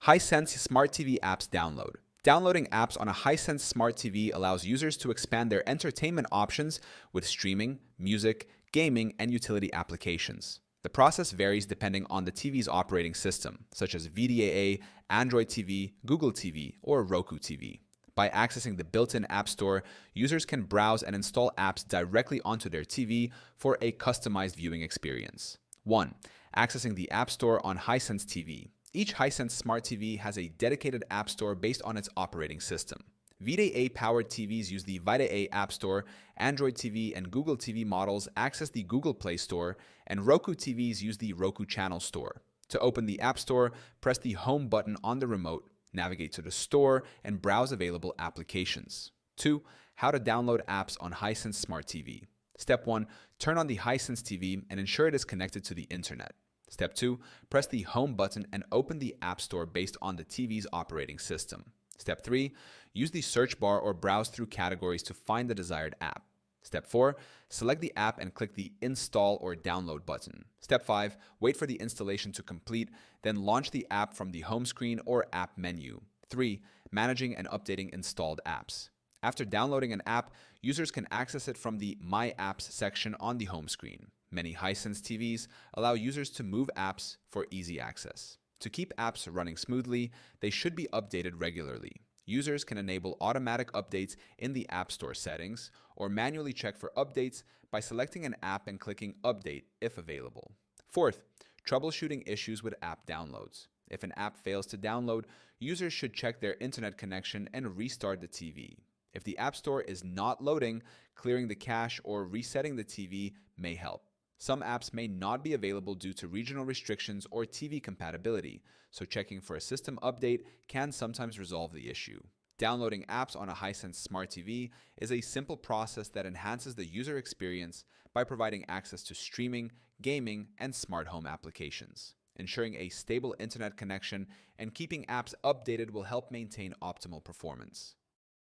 Hisense Smart TV Apps Download. Downloading apps on a Hisense Smart TV allows users to expand their entertainment options with streaming, music, gaming, and utility applications. The process varies depending on the TV's operating system, such as VDAA, Android TV, Google TV, or Roku TV. By accessing the built-in App Store, users can browse and install apps directly onto their TV for a customized viewing experience. 1. Accessing the App Store on Hisense TV. Each Hisense Smart TV has a dedicated App Store based on its operating system. VDA-powered TVs use the VDA App Store, Android TV and Google TV models access the Google Play Store, and Roku TVs use the Roku Channel Store. To open the App Store, press the Home button on the remote, navigate to the store, and browse available applications. 2. How to download apps on Hisense Smart TV. Step 1. Turn on the Hisense TV and ensure it is connected to the internet. Step 2. Press the Home button and open the App Store based on the TV's operating system. Step 3. Use the search bar or browse through categories to find the desired app. Step 4. Select the app and click the Install or Download button. Step 5. Wait for the installation to complete, then launch the app from the home screen or app menu. 3. Managing and updating installed apps. After downloading an app, users can access it from the My Apps section on the home screen. Many Hisense TVs allow users to move apps for easy access. To keep apps running smoothly, they should be updated regularly. Users can enable automatic updates in the App Store settings or manually check for updates by selecting an app and clicking Update if available. 4th, troubleshooting issues with app downloads. If an app fails to download, users should check their internet connection and restart the TV. If the App Store is not loading, clearing the cache or resetting the TV may help. Some apps may not be available due to regional restrictions or TV compatibility, so checking for a system update can sometimes resolve the issue. Downloading apps on a Hisense Smart TV is a simple process that enhances the user experience by providing access to streaming, gaming, and smart home applications. Ensuring a stable internet connection and keeping apps updated will help maintain optimal performance.